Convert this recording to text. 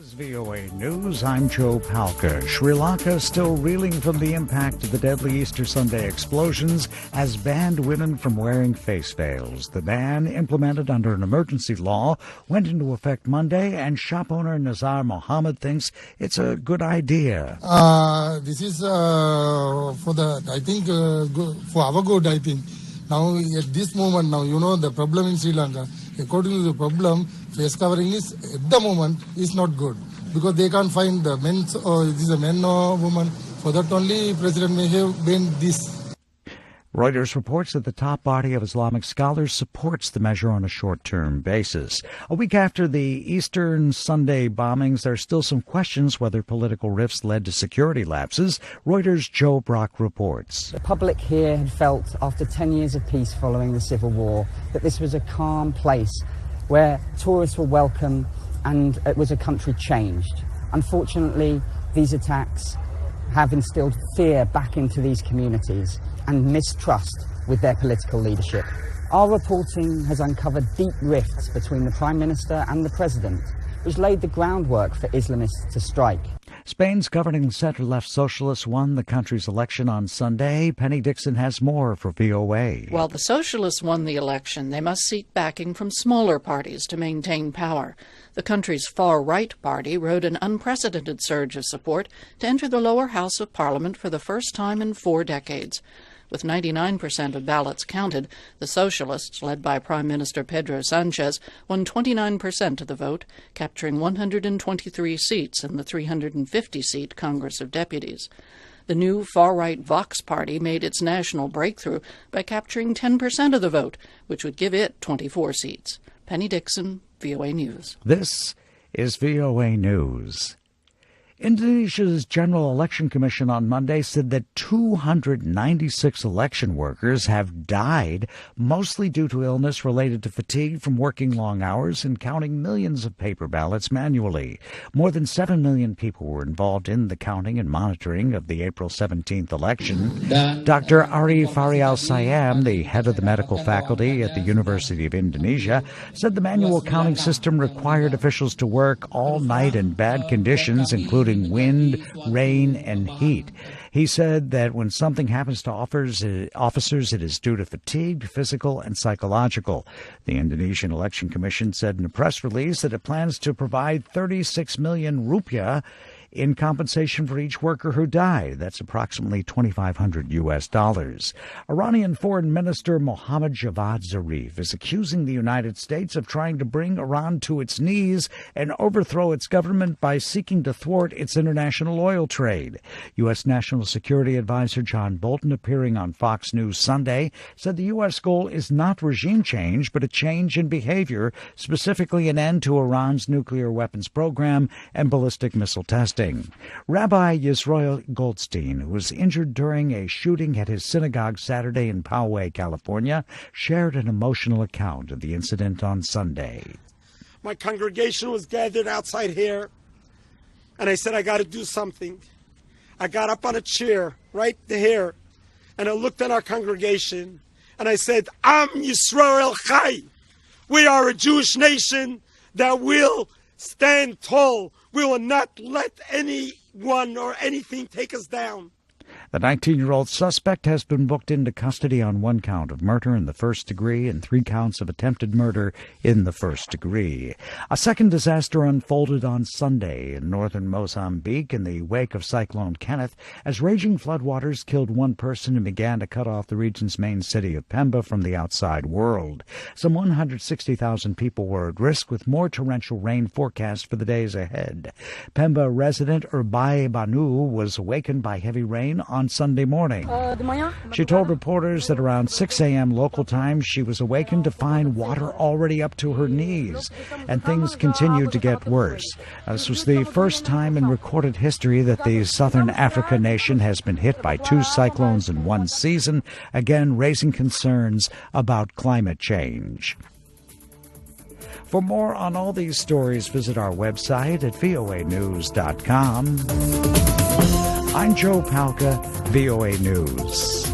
Is VOA News. I'm Joe Palca. Sri Lanka still reeling from the impact of the deadly Easter Sunday explosions has banned women from wearing face veils. The ban, implemented under an emergency law, went into effect Monday, and shop owner Nazar Mohammed thinks it's a good idea. This is for our good, I think. Now, at this moment, the problem in Sri Lanka, according to the problem, face covering is, at the moment, is not good. Because they can't find the men, or it is a man or woman. For that only, President may have banned this. Reuters reports that the top body of Islamic scholars supports the measure on a short-term basis. A week after the Eastern Sunday bombings, there are still some questions whether political rifts led to security lapses. Reuters' Joe Brock reports. The public here had felt, after 10 years of peace following the civil war, that this was a calm place where tourists were welcome and it was a country changed. Unfortunately, these attacks have instilled fear back into these communities and mistrust with their political leadership. Our reporting has uncovered deep rifts between the Prime Minister and the President, which laid the groundwork for Islamists to strike. Spain's governing centre-left socialists won the country's election on Sunday. Penny Dixon has more for VOA. While the socialists won the election, they must seek backing from smaller parties to maintain power. The country's far-right party rode an unprecedented surge of support to enter the lower house of parliament for the first time in 4 decades. With 99% of ballots counted, the socialists, led by Prime Minister Pedro Sanchez, won 29% of the vote, capturing 123 seats in the 350-seat Congress of Deputies. The new far-right Vox party made its national breakthrough by capturing 10% of the vote, which would give it 24 seats. Penny Dixon, VOA News. This is VOA News. Indonesia's General Election Commission on Monday said that 296 election workers have died, mostly due to illness related to fatigue from working long hours and counting millions of paper ballots manually. More than 7 million people were involved in the counting and monitoring of the April 17th election. Dr. Ari Farial Sayam, the head of the medical faculty at the University of Indonesia, said the manual counting system required officials to work all night in bad conditions, including wind, rain, and heat. He said that when something happens to officers, it is due to fatigue, physical and psychological. The Indonesian Election Commission said in a press release that it plans to provide 36 million rupiah in compensation for each worker who died. That's approximately $2,500. Iranian Foreign Minister Mohammad Javad Zarif is accusing the United States of trying to bring Iran to its knees and overthrow its government by seeking to thwart its international oil trade. U.S. National Security Advisor John Bolton, appearing on Fox News Sunday, said the U.S. goal is not regime change, but a change in behavior, specifically an end to Iran's nuclear weapons program and ballistic missile testing. Rabbi Yisrael Goldstein, who was injured during a shooting at his synagogue Saturday in Poway, California, shared an emotional account of the incident on Sunday. My congregation was gathered outside here, and I said, I got to do something. I got up on a chair right here, and I looked at our congregation, and I said, Am Yisrael Chai. We are a Jewish nation that will stand tall. We will not let anyone or anything take us down. The 19-year-old suspect has been booked into custody on 1 count of murder in the first degree and 3 counts of attempted murder in the first degree. A second disaster unfolded on Sunday in northern Mozambique in the wake of Cyclone Kenneth as raging floodwaters killed 1 person and began to cut off the region's main city of Pemba from the outside world. Some 160,000 people were at risk, with more torrential rain forecast for the days ahead. Pemba resident Urbai Banu was awakened by heavy rain on Sunday morning. She told reporters that around 6 a.m. local time she was awakened to find water already up to her knees, and things continued to get worse. This was the first time in recorded history that the southern Africa nation has been hit by 2 cyclones in 1 season, again raising concerns about climate change. For more on all these stories, visit our website at voanews.com. I'm Joe Palca, VOA News.